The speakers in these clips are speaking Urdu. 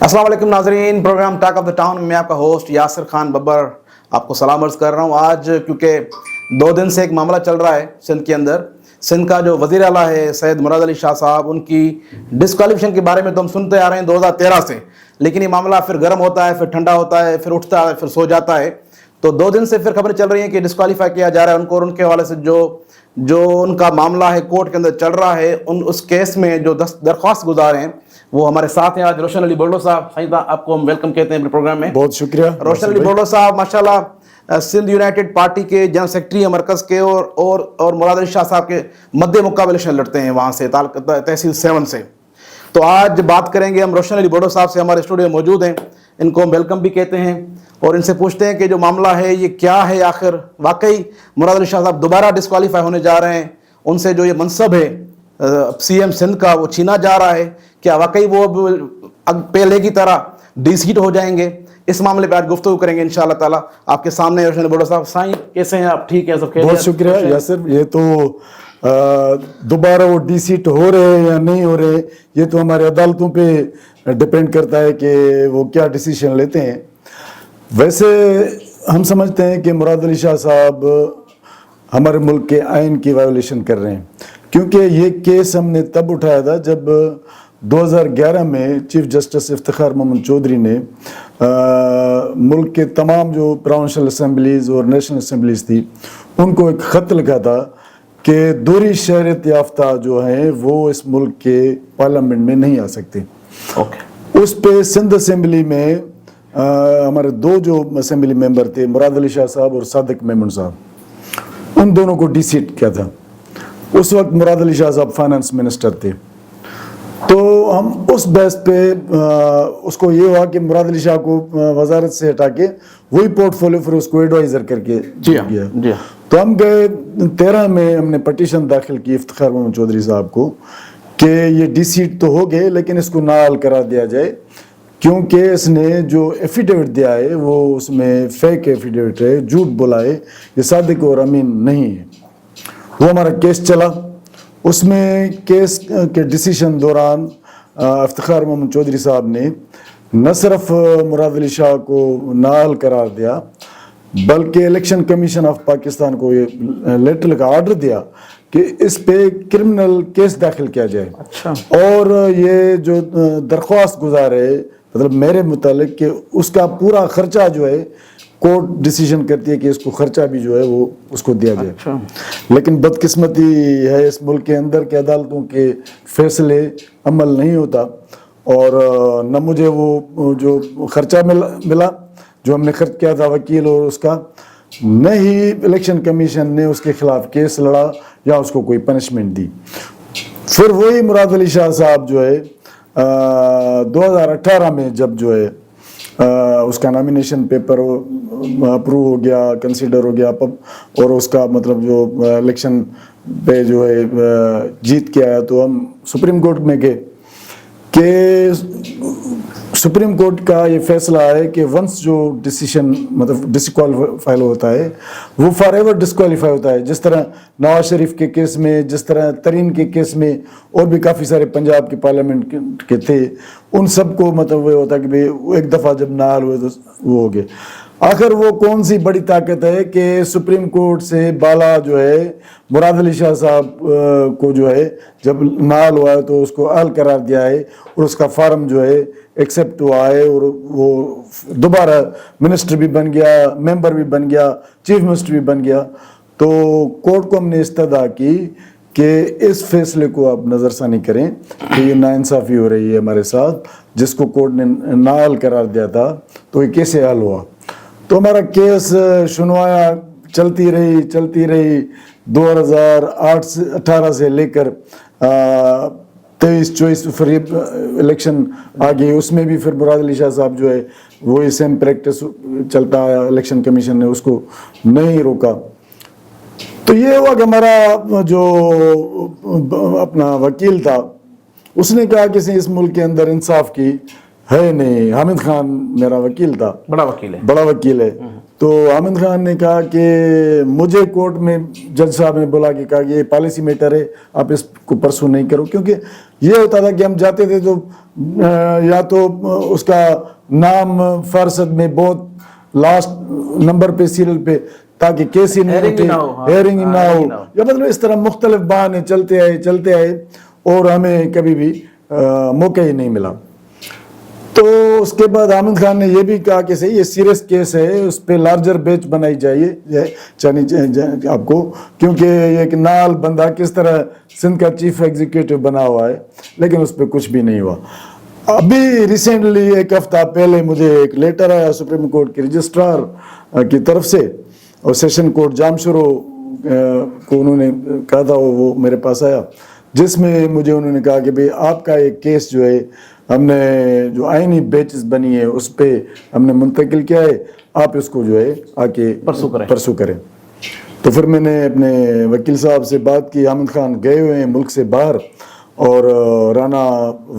السلام علیکم ناظرین، programme talk of the town میں آپ کا ہوسٹ یاسر خان ببر آپ کو سلام عرض کر رہا ہوں۔ آج کیونکہ 2 دن سے ایک معاملہ چل رہا ہے سندھ کے اندر، سندھ کا جو وزیر اعلیٰ ہے سید مراد علی شاہ صاحب، ان کی ڈسکوالیفیکیشن کے بارے میں تو ہم سنتے آ رہے ہیں 2013 سے، لیکن یہ معاملہ پھر گرم ہوتا ہے، پھر ٹھنڈا ہوتا ہے، پھر اٹھتا ہے، پھر سو جاتا ہے۔ تو 2 دن سے پھر خبریں چل رہی ہیں کہ ڈسکوالیفائی کیا جا رہا ہے ان کو، اور ان کے حوالے سے جو ان کا معاملہ ہے کورٹ کے اندر چل رہا ہے، اس کیس میں جو درخواست گزار ہیں وہ ہمارے ساتھ ہیں آج روشن علی بولو صاحب۔ صحیح، آپ کو ہم ویلکم کہتے ہیں اپنے پروگرام میں۔ بہت شکریہ روشن علی بولو صاحب ماشاءاللہ سندھ یونائٹڈ پارٹی کے جنرل سیکرٹری ہیں مرکز کے، اور مراد علی شاہ صاحب کے مد مقابل الیکشن لڑتے ہیں وہاں سے تحصیل 7 سے۔ تو آج بات کریں گے ہم روشن علی بولو صاحب سے، ہمارے اسٹوڈیو میں موجود ہیں، ان کو ہم ویلکم بھی کہتے ہیں، اور ان سے پوچھتے ہیں کہ جو معاملہ ہے یہ کیا ہے آخر، واقعی مراد علی شاہ صاحب دوبارہ ڈسکوالیفائی ہونے جا رہے ہیں، ان سے جو یہ منصب ہے سی ایم سندھ کا وہ چھینا جا رہا ہے، کیا واقعی وہ پہلے کی طرح ڈی سیٹ ہو جائیں گے؟ اس معاملے پہ آج گفتگو کریں گے انشاءاللہ تعالی۔ آپ کے سامنے روشن بولو صاحب۔ سائیں کیسے ہیں آپ؟ ٹھیک ہیں سب؟ بہت شکریہ یاسر۔ یہ تو دوبارہ وہ ڈی سیٹ ہو رہے ہیں یا نہیں ہو رہے، یہ تو ہمارے عدالتوں پہ ڈپینڈ کرتا ہے کہ وہ کیا ڈیسیشن لیتے ہیں۔ ویسے ہم سمجھتے ہیں کہ مراد علی شاہ صاحب ہمارے ملک کے آئین کی وائیولیشن کر رہے ہیں، کیونکہ یہ کیس ہم نے تب اٹھایا تھا جب 2011 میں چیف جسٹس افتخار محمد چودھری نے ملک کے تمام جو پروونشل اسمبلیز اور نیشنل اسمبلیز تھی ان کو ایک خط لکھا تھا کہ دوہری شہریت یافتہ جو ہیں وہ اس ملک کے پارلیمنٹ میں نہیں آ سکتے۔ اس پہ سندھ اسمبلی میں ہمارے 2 جو اسمبلی ممبر تھے، مراد علی شاہ صاحب اور صادق میمن صاحب، ان دونوں کو ڈی سیٹ کیا تھا۔ اس وقت مراد علی شاہ صاحب فائنانس منسٹر تھے، تو ہم اس بحث پہ اس کو یہ ہوا کہ مراد علی شاہ کو وزارت سے ہٹا کے وہی پورٹ فولیو پھر اس کو ایڈوائزر کر کے دیا۔ تو ہم گئے 13 میں ہم نے پٹیشن داخل کی افتخار محمد چودھری صاحب کو کہ یہ ڈی سیٹ تو ہو گئے لیکن اس کو نااہل کرا دیا جائے، کیونکہ اس نے جو ایفیڈیوٹ دیا ہے وہ اس میں فیک ایفیڈیوٹ ہے، جھوٹ بولا ہے، یہ صادق اور امین نہیں ہے۔ وہ ہمارا کیس چلا، اس میں کیس کے ڈیسیشن دوران افتخار محمد چودھری صاحب نے نہ صرف مراد علی شاہ کو نااہل قرار دیا بلکہ الیکشن کمیشن آف پاکستان کو یہ لیٹر کا آرڈر دیا کہ اس پہ کرمنل کیس داخل کیا جائے۔ اور یہ جو درخواست گزار ہے مطلب میرے متعلق کہ اس کا پورا خرچہ جو ہے کورٹ ڈیسیژن کرتی ہے کہ اس کو خرچہ بھی جو ہے وہ اس کو دیا جائے۔ لیکن بدقسمتی ہے اس ملک کے اندر کہ عدالتوں کے فیصلے عمل نہیں ہوتا، اور نہ مجھے وہ جو خرچہ ملا جو ہم نے خرچ کیا تھا وکیل اور اس کا، نہ ہی الیکشن کمیشن نے اس کے خلاف کیس لڑا یا اس کو کوئی پنشمنٹ دی۔ پھر وہی مراد علی شاہ صاحب جو ہے 2018 میں جب جو ہے اس کا نامینیشن پیپر اپروو ہو گیا، کنسیڈر ہو گیا، اور اس کا مطلب جو الیکشن پہ جو ہے جیت کے آیا، تو ہم سپریم کورٹ میں گئے کہ سپریم کورٹ کا یہ فیصلہ ہے کہ ونس جو ڈیسیشن مطلب ڈسکوالیفائی ہوتا ہے وہ فار ایور ڈسکوالیفائی ہوتا ہے، جس طرح نواز شریف کے کیس میں، جس طرح ترین کے کیس میں، اور بھی کافی سارے پنجاب کے پارلیمنٹ کے تھے، ان سب کو مطلب وہ ہوتا ہے کہ بھئی ایک دفعہ جب نااہل ہوئے تو وہ ہو گئے۔ آخر وہ کون سی بڑی طاقت ہے کہ سپریم کورٹ سے بالا جو ہے مراد علی شاہ صاحب کو جو ہے جب نااہل ہوا ہے تو اس کو اہل قرار دیا ہے، اور اس کا فارم جو ہے ایکسیپٹ ہوا ہے، اور وہ دوبارہ منسٹر بھی بن گیا، ممبر بھی بن گیا، چیف منسٹر بھی بن گیا۔ تو کورٹ کو ہم نے استدعا کی کہ اس فیصلے کو آپ نظر ثانی کریں کہ یہ ناانصافی ہو رہی ہے ہمارے ساتھ، جس کو کورٹ نے نااہل قرار دیا تھا تو یہ کیسے حل ہوا۔ تو ہمارا کیس سنوایا چلتی رہی 2018 سے لے کر 23-24 پھر الیکشن آ گئی، اس میں بھی پھر مراد علی شاہ صاحب جو ہے وہی سیم پریکٹس چلتا آیا، الیکشن کمیشن نے اس کو نہیں روکا۔ تو یہ ہوا کہ ہمارا جو اپنا وکیل تھا اس نے کہا کہ اس ملک کے اندر انصاف کی ہے نہیں۔ حامد خان میرا وکیل تھا، بڑا وکیل ہے، تو عامر خان نے کہا کہ مجھے کورٹ میں جج صاحب نے بولا کہ کہا کہ یہ پالیسی میٹر ہے, آپ اس کو پرسو نہیں کرو, کیونکہ یہ ہوتا تھا کہ ہم جاتے تھے تو یا تو اس کا نام فہرست میں بہت لاسٹ نمبر پہ سیریل پہ, تاکہ کیس ہی نہیں اٹھے, ہیئرنگ نہ ہو, یا مطلب اس طرح مختلف بہانے چلتے آئے اور ہمیں کبھی بھی موقع ہی نہیں ملا. تو اس کے بعد عامر خان نے یہ بھی کہا کہ صحیح یہ سیریس کیس ہے, اس پہ لارجر بیچ بنائی چاہیے آپ کو, کیونکہ یہ ایک نال بندہ کس طرح سندھ کا چیف ایگزیکٹو بنا ہوا ہے, لیکن اس پہ کچھ بھی نہیں ہوا. ابھی ریسنٹلی ایک ہفتہ پہلے مجھے ایک لیٹر آیا سپریم کورٹ کے رجسٹرار کی طرف سے, اور سیشن کورٹ جامشورو کو انہوں نے کہا تھا, وہ میرے پاس آیا, جس میں مجھے انہوں نے کہا کہ بھئی آپ کا ایک کیس جو ہے ہم نے جو آئینی بیچز بنی ہے اس پہ ہم نے منتقل کیا ہے, آپ اس کو جو ہے آ کے پرسو کریں. تو پھر میں نے اپنے وکیل صاحب سے بات کی, عامر خان گئے ہوئے ہیں ملک سے باہر, اور رانا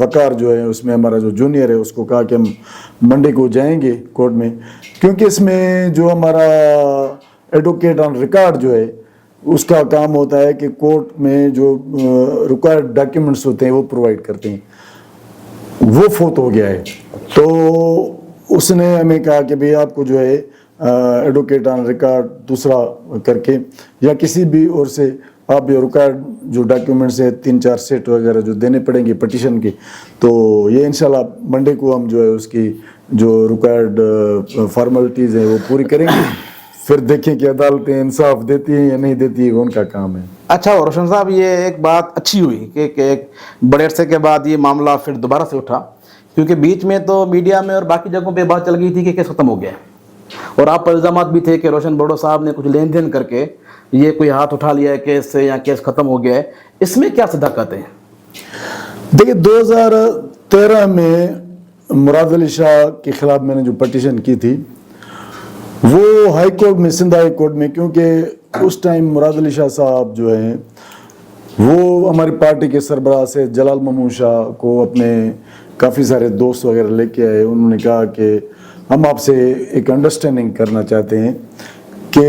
وقار جو ہے اس میں ہمارا جو جونیئر ہے اس کو کہا کہ ہم منڈے کو جائیں گے کورٹ میں, کیونکہ اس میں جو ہمارا ایڈوکیٹ آن ریکارڈ جو ہے اس کا کام ہوتا ہے کہ کورٹ میں جو ریکوائرڈ ڈاکیومنٹس ہوتے ہیں وہ پرووائڈ کرتے ہیں. وہ فوت ہو گیا ہے, تو اس نے ہمیں کہا کہ بھئی آپ کو جو ہے ایڈوکیٹ آن ریکارڈ دوسرا کر کے یا کسی بھی اور سے آپ یہ ریکوائرڈ جو ڈاکیومنٹس ہیں 3-4 سیٹ وغیرہ جو دینے پڑیں گے پٹیشن کے, تو یہ انشاءاللہ منڈے کو ہم جو ہے اس کی جو ریکوائرڈ فارملٹیز ہیں وہ پوری کریں گے, پھر دیکھیں کہ عدالتیں انصاف دیتی ہیں یا نہیں دیتی ہے, وہ ان کا کام ہے. اچھا روشن صاحب, یہ ایک بات اچھی ہوئی کہ ایک بڑے عرصے کے بعد یہ معاملہ پھر دوبارہ سے اٹھا, کیونکہ بیچ میں تو میڈیا میں اور باقی جگہوں پہ بات چل گئی تھی کہ کیس ختم ہو گیا ہے, اور آپ پر الزامات بھی تھے کہ روشن بوڑو صاحب نے کچھ لین دین کر کے یہ کوئی ہاتھ اٹھا لیا ہے کیس سے یا کیس ختم ہو گیا ہے. اس میں کیا صداقت ہے؟ دیکھیے 2013 میں مراد علی شاہ کے خلاف میں نے جو پٹیشن کی تھی وہ ہائی کورٹ میں, سندھ ہائی کورٹ میں, کیونکہ اس ٹائم مراد علی شاہ صاحب جو ہیں وہ ہماری پارٹی کے سربراہ سے جلال ممون شاہ کو اپنے کافی سارے دوست وغیرہ لے کے آئے. انہوں نے کہا کہ ہم آپ سے ایک انڈرسٹینڈنگ کرنا چاہتے ہیں کہ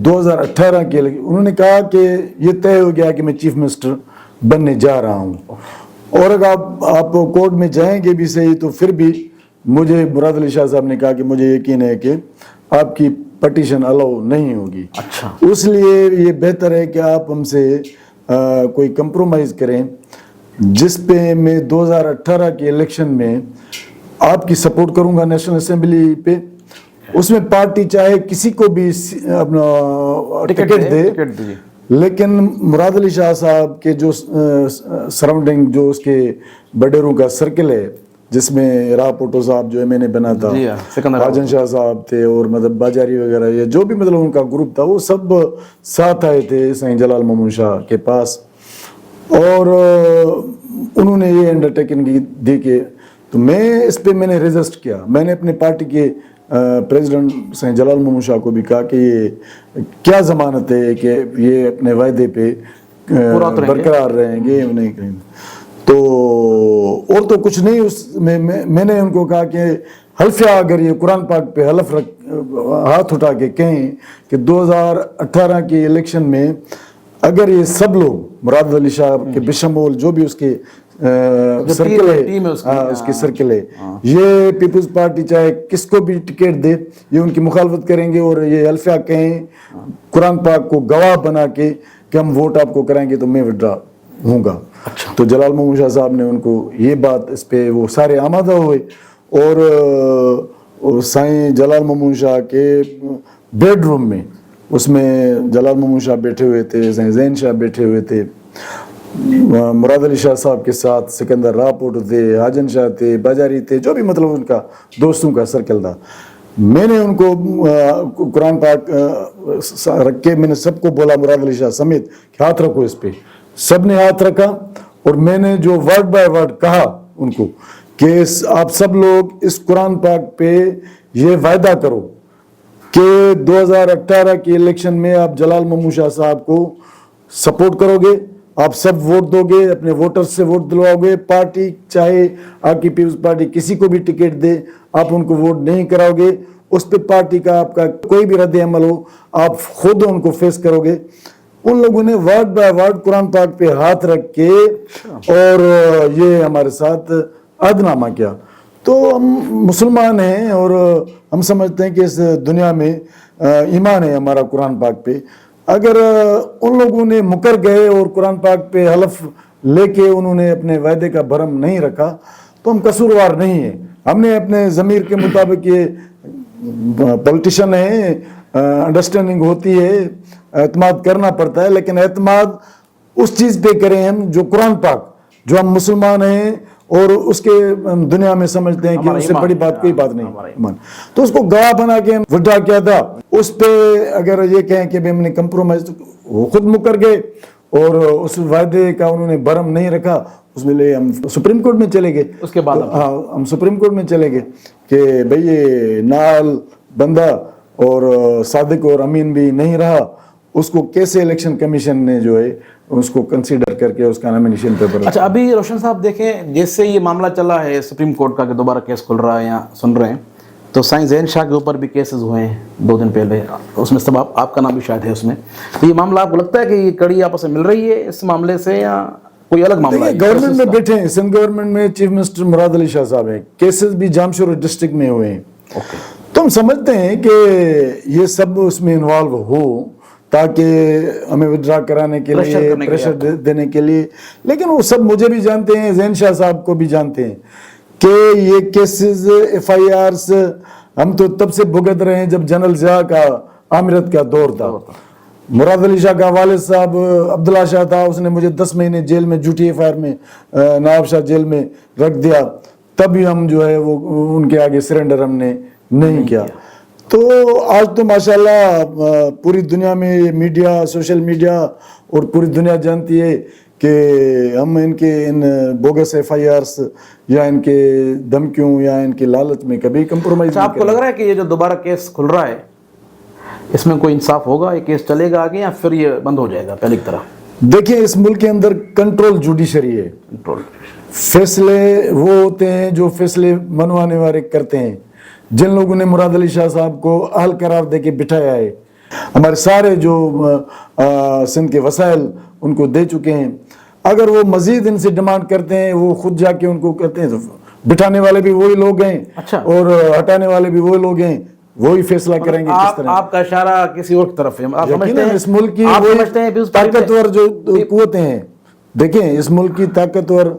2018 کے انہوں نے کہا کہ یہ طے ہو گیا کہ میں چیف منسٹر بننے جا رہا ہوں, اور اگر آپ کورٹ میں جائیں گے بھی صحیح تو پھر بھی مجھے مراد علی شاہ صاحب نے کہا کہ مجھے یقین ہے کہ آپ کی پٹیشن الاؤ نہیں ہوگی. اچھا, اس لیے یہ بہتر ہے کہ آپ ہم سے کوئی کمپرومائز کریں, جس پہ میں 2018 کے الیکشن میں آپ کی سپورٹ کروں گا نیشنل اسمبلی پہ. اس میں پارٹی چاہے کسی کو بھی اپنا ٹکٹ دے, لیکن مراد علی شاہ صاحب کے جو سراؤنڈنگ جو اس کے بڈیروں کا سرکل ہے, جس میں راہ پوٹو صاحب جو ایم این اے بنا تھا, راجن شاہ صاحب تھے, اور مطلب باجاری وغیرہ, یہ جو بھی مطلب ان کا گروپ تھا وہ سب ساتھ آئے تھے سائیں جلال ممون شاہ کے پاس, اور انہوں نے یہ انڈرٹیکنگ دی کہ تو میں اس پہ میں نے ریزسٹ کیا. میں نے اپنے پارٹی کے پریزیڈنٹ سائیں جلال ممون شاہ کو بھی کہا کہ یہ کیا ضمانت ہے کہ یہ اپنے وعدے پہ برقرار رہیں گے نہیں کریں گے. تو اور تو کچھ نہیں, اس میں نے ان کو کہا کہ حلفیہ اگر یہ قرآن پاک پہ حلف ہاتھ اٹھا کے کہیں کہ 2018 کے الیکشن میں اگر یہ سب لوگ مراد علی شاہ کے بشمول جو بھی اس کے سرکل ہے, اس کی سرکل ہے, یہ پیپلز پارٹی چاہے کس کو بھی ٹکٹ دے یہ ان کی مخالفت کریں گے, اور یہ حلفیہ کہیں قرآن پاک کو گواہ بنا کے کہ ہم ووٹ آپ کو کرائیں گے تو میں وڈرا ہوں گا. تو جلال ممون شاہ صاحب نے ان کو یہ بات, اس پہ وہ سارے آمادہ ہوئے, اور سائیں جلال ممون شاہ کے بیڈ روم میں, اس میں جلال ممون شاہ بیٹھے ہوئے تھے, سائیں زین شاہ بیٹھے ہوئے تھے, مراد علی شاہ صاحب کے ساتھ سکندر راپوٹ تھے, حاجن شاہ تھے, باجاری تھے, جو بھی مطلب ان کا دوستوں کا سرکل تھا. میں نے ان کو قرآن پاک رکھ کے میں نے سب کو بولا, مراد علی شاہ سمیت, کہ ہاتھ رکھو اس پہ. سب نے ہاتھ رکھا, اور میں نے جو ورڈ بائی ورڈ کہا ان کو کہ آپ سب لوگ اس قرآن پاک پہ یہ وعدہ کرو کہ 2018 کے الیکشن میں آپ جلال ممون شاہ صاحب کو سپورٹ کرو گے, آپ سب ووٹ دو گے, اپنے ووٹرز سے ووٹ دلواؤ گے. پارٹی چاہے آپ کی پیپلز پارٹی کسی کو بھی ٹکٹ دے آپ ان کو ووٹ نہیں کراؤ گے, اس پہ پارٹی کا آپ کا کوئی بھی رد عمل ہو آپ خود ان کو فیس کرو گے. ان لوگوں نے ورڈ بائی ورڈ قرآن پاک پہ ہاتھ رکھ کے اور یہ ہمارے ساتھ عہدنامہ کیا. تو ہم مسلمان ہیں اور ہم سمجھتے ہیں کہ اس دنیا میں ایمان ہے ہمارا قرآن پاک پہ. اگر ان لوگوں نے مکر گئے اور قرآن پاک پہ حلف لے کے انہوں نے اپنے وعدے کا بھرم نہیں رکھا تو ہم قصوروار نہیں ہیں. ہم نے اپنے ضمیر کے مطابق یہ پولیٹیشین ہیں, انڈرسٹینڈنگ ہوتی ہے, اعتماد کرنا پڑتا ہے, لیکن اعتماد اس چیز پہ کریں ہم جو قرآن پاک, جو ہم مسلمان ہیں اور اس کے دنیا میں سمجھتے ہیں کہ اس سے بڑی بات کوئی بات نہیں. تو اس کو گواہ بنا کے وڈرا کیا تھا, اس پہ اگر یہ کہیں کہ ہم نے کمپرومائز, وہ خود مکر گئے اور اس وعدے کا انہوں نے بھرم نہیں رکھا. اس میں لے ہم سپریم کورٹ میں چلے گئے. اس کے بعد ہم سپریم کورٹ میں چلے گئے کہ بھئی یہ نال بندہ اور صادق اور امین بھی نہیں رہا, اس کو کیسے الیکشن کمیشن نے جو ہے اس کو کنسیڈر کر کے اس کا نامینیشن پیپر. اچھا, ابھی روشن صاحب دیکھیں جیسے یہ معاملہ چلا ہے سپریم کورٹ کا کہ دوبارہ کیس کھل رہا ہے یا سن رہے ہیں, تو سائیں زین شاہ کے اوپر بھی کیسز ہوئے ہیں 2 دن پہلے, اس میں سب آپ کا نام بھی شاید ہے اس میں. تو یہ معاملہ آپ کو لگتا ہے کہ یہ کڑی آپس میں مل رہی ہے اس معاملے سے یا کوئی الگ معاملہ ہے؟ گورنمنٹ میں بیٹھے ہیں, سندھ گورنمنٹ میں چیف منسٹر مراد علی شاہ صاحب ہیں, کیسز بھی جامشور ڈسٹرکٹ میں ہوئے ہیں. تو ہم سمجھتے ہیں کہ یہ سب اس میں انوالو ہو تاکہ ہمیں ودرا کرانے کے لیے پریشر دینے کے لیے. لیکن وہ سب مجھے بھی جانتے ہیں, زین شاہ صاحب کو بھی جانتے ہیں کہ یہ کیسز FIRs ہم تو تب سے بھگت رہے ہیں جب جنرل ضیاء کا آمرت کا دور تھا. مراد علی شاہ کا والد صاحب عبداللہ شاہ تھا, اس نے مجھے 10 مہینے جیل میں جھوٹی FIR میں نواب شاہ جیل میں رکھ دیا, تبھی ہم جو ہے وہ ان کے آگے سرنڈر ہم نے نہیں کیا. تو آج تو ماشاءاللہ پوری دنیا میں میڈیا, سوشل میڈیا اور پوری دنیا جانتی ہے کہ ہم ان کے ان بوگس FIRs یا ان کے دھمکیوں یا ان کے لالچ میں کبھی کمپرومائز. آپ کو لگ رہا ہے کہ یہ جو دوبارہ کیس کھل رہا ہے اس میں کوئی انصاف ہوگا, یہ کیس چلے گا آگے یا پھر یہ بند ہو جائے گا پہلے کی طرح؟ دیکھیں اس ملک کے اندر کنٹرول جوڈیشری ہے, فیصلے وہ ہوتے ہیں جو فیصلے منوانے والے کرتے ہیں. جن لوگوں نے مراد علی شاہ صاحب کو اہل قرار دے کے بٹھایا ہے, ہمارے سارے جو سندھ کے وسائل ان کو دے چکے ہیں, اگر وہ مزید ان سے ڈیمانڈ کرتے ہیں وہ خود جا کے ان کو کہتے ہیں. بٹھانے والے بھی وہی لوگ ہیں اور ہٹانے والے بھی وہی لوگ ہیں, وہی فیصلہ کریں گے کس طرح. آپ کا اشارہ کسی اور طرف ہے, آپ سمجھتے ہیں اس ملک کی طاقتور جو قوتیں ہیں, دیکھیں اس ملک کی طاقتور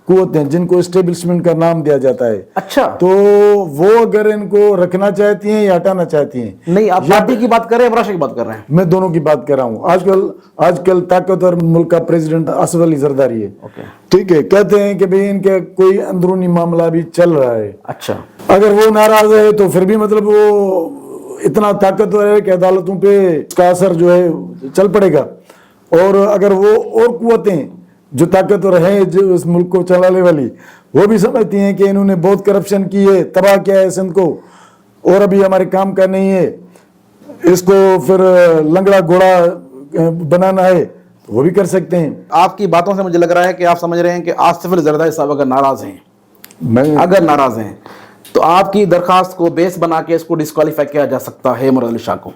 قوتیں جن کو اسٹیبلشمنٹ کا نام دیا جاتا ہے, اچھا تو وہ اگر ان کو رکھنا چاہتی ہیں یا ہٹانا چاہتی ہیں. نہیں, آپ پارٹی کی بات کر رہے ہیں, معاشرے کی بات کر رہے ہیں؟ میں دونوں کی بات کر رہا ہوں. آج کل طاقتور ملک کا پریزیڈنٹ اسد علی زرداری ہے, ٹھیک ہے, کہتے ہیں کہ بھئی ان کے کوئی اندرونی معاملہ بھی چل رہا ہے. اچھا, اگر وہ ناراض ہے تو پھر بھی مطلب وہ اتنا طاقتور ہے کہ عدالتوں پہ اس کا اثر جو ہے چل پڑے گا. اور اگر وہ اور قوتیں جو طاقتور ہیں جو اس ملک کو چلانے والی, وہ بھی سمجھتی ہیں کہ انہوں نے بہت کرپشن کی ہے, تباہ کیا ہے سندھ کو, اور ابھی ہمارے کام کا نہیں ہے, اس کو پھر لنگڑا گھوڑا بنانا ہے, وہ بھی کر سکتے ہیں. آپ کی باتوں سے مجھے لگ رہا ہے کہ آپ سمجھ رہے ہیں کہ آصف علی زرداری صاحب اگر ناراض ہیں تو آپ کی درخواست کو بیس بنا کے اس کو ڈسکوالیفائی کیا جا سکتا ہے مراد علی شاہ کو.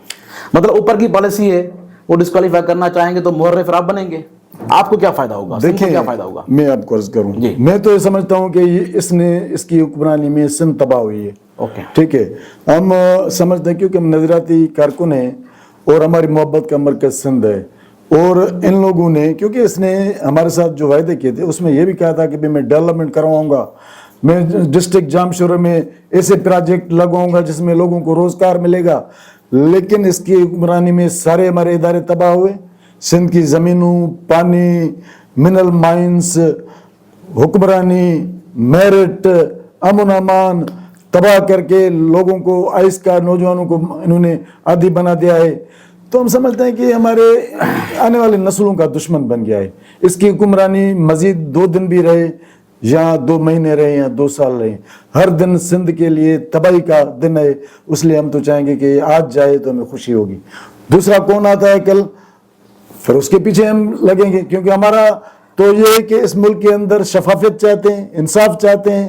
مطلب اوپر کی پالیسی ہے, وہ ڈسکوالیفائی کرنا چاہیں گے تو محرر پھر آپ بنیں گے, آپ کو کیا فائدہ ہوگا؟ دیکھیں کیا فائدہ ہوگا؟ میں آپ کو عرض کروں, میں تو یہ سمجھتا ہوں کہ اس کی حکمرانی میں سندھ تباہ ہوئی ہے. ٹھیک ہے, ہم سمجھتے ہیں کیونکہ ہم نظریاتی کارکن ہیں اور ہماری محبت کا مرکز سندھ ہے, اور ان لوگوں نے کیونکہ اس نے ہمارے ساتھ جو وعدے کیے تھے اس میں یہ بھی کہا تھا کہ میں ڈیولپمنٹ کرواؤں گا, میں ڈسٹرکٹ جامشورہ میں ایسے پروجیکٹ لگاؤں گا جس میں لوگوں کو روزگار ملے گا. لیکن اس کی حکمرانی میں سارے ہمارے ادارے تباہ ہوئے. سندھ کی زمینوں, پانی, منرل مائنس, حکمرانی, میرٹ, امن امان تباہ کر کے لوگوں کو آئس کا نوجوانوں کو انہوں نے عادی بنا دیا ہے. تو ہم سمجھتے ہیں کہ ہمارے آنے والے نسلوں کا دشمن بن گیا ہے. اس کی حکمرانی مزید 2 دن بھی رہے یا 2 مہینے رہے یا 2 سال رہے, ہر دن سندھ کے لیے تباہی کا دن ہے. اس لیے ہم تو چاہیں گے کہ آج جائے تو ہمیں خوشی ہوگی. دوسرا کون آتا ہے کل, پھر اس کے پیچھے ہم لگیں گے, کیونکہ ہمارا تو یہ ہے کہ اس ملک کے اندر شفافیت چاہتے ہیں, انصاف چاہتے ہیں,